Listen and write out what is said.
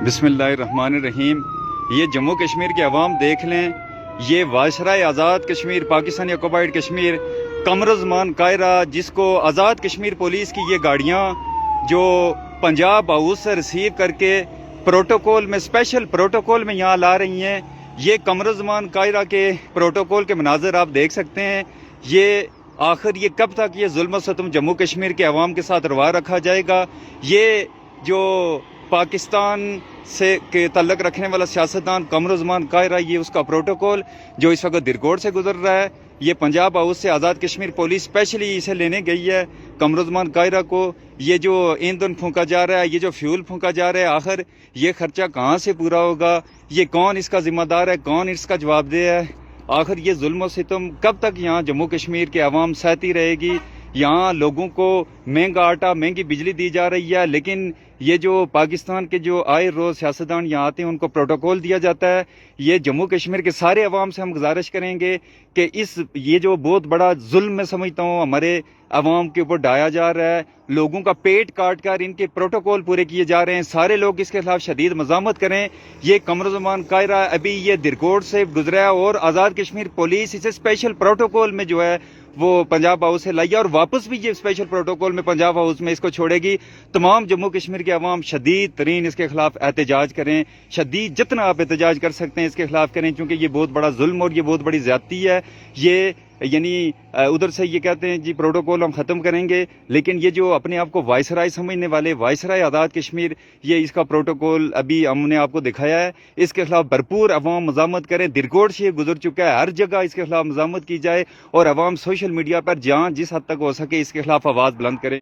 بسم اللہ الرحمن الرحیم۔ یہ جموں کشمیر کے عوام دیکھ لیں، یہ وائسرائے آزاد کشمیر پاکستانی آکوپائیڈ کشمیر قمرالزمان قاہرہ، جس کو آزاد کشمیر پولیس کی یہ گاڑیاں جو پنجاب ہاؤس سے ریسیو کر کے پروٹوکول میں اسپیشل پروٹوکول میں یہاں لا رہی ہیں، یہ قمرالزمان قاہرہ کے پروٹوکول کے مناظر آپ دیکھ سکتے ہیں۔ یہ آخر یہ کب تک یہ ظلم و ستم جموں کشمیر کے عوام کے ساتھ روا رکھا جائے گا؟ یہ جو پاکستان سے کے تعلق رکھنے والا سیاستدان قمرالزمان قاہرہ، یہ اس کا پروٹوکول جو اس وقت درگوڑ سے گزر رہا ہے، یہ پنجاب ہاؤس سے آزاد کشمیر پولیس اسپیشلی اسے لینے گئی ہے قمرالزمان قاہرہ کو۔ یہ جو ایندھن پھونکا جا رہا ہے، یہ جو فیول پھونکا جا رہا ہے، آخر یہ خرچہ کہاں سے پورا ہوگا؟ یہ کون اس کا ذمہ دار ہے؟ کون اس کا جواب دہ ہے؟ آخر یہ ظلم و ستم کب تک یہاں جموں کشمیر کے عوام سہتی رہے گی؟ یہاں لوگوں کو مہنگا آٹا، مہنگی بجلی دی جا رہی ہے، لیکن یہ جو پاکستان کے جو آئے روز سیاستدان یہاں آتے ہیں ان کو پروٹوکول دیا جاتا ہے۔ یہ جموں کشمیر کے سارے عوام سے ہم گزارش کریں گے کہ یہ جو بہت بڑا ظلم میں سمجھتا ہوں ہمارے عوام کے اوپر ڈھایا جا رہا ہے، لوگوں کا پیٹ کاٹ کر ان کے پروٹوکول پورے کیے جا رہے ہیں، سارے لوگ اس کے خلاف شدید مزاحمت کریں۔ یہ قمرالزمان قاہرہ ابھی یہ درگوڑ سے گزرا ہے اور آزاد کشمیر پولیس اسے اسپیشل پروٹوکول میں جو ہے وہ پنجاب ہاؤس سے لائی ہے، اور واپس بھی یہ اسپیشل پروٹوکول میں پنجاب ہاؤس میں اس کو چھوڑے گی۔ تمام جموں کشمیر کے عوام شدید ترین اس کے خلاف احتجاج کریں، شدید جتنا آپ احتجاج کر سکتے ہیں اس کے خلاف کریں، کیونکہ یہ بہت بڑا ظلم اور یہ بہت بڑی زیادتی ہے۔ یہ یعنی ادھر سے یہ کہتے ہیں جی پروٹوکول ہم ختم کریں گے، لیکن یہ جو اپنے آپ کو وائسرائے سمجھنے والے وائسرائے آزاد کشمیر، یہ اس کا پروٹوکول ابھی ہم نے آپ کو دکھایا ہے، اس کے خلاف بھرپور عوام مزاحمت کریں۔ درگوڑ سے یہ گزر چکا ہے، ہر جگہ اس کے خلاف مزاحمت کی جائے اور عوام سوشل میڈیا پر جہاں جس حد تک ہو سکے اس کے خلاف آواز بلند کریں۔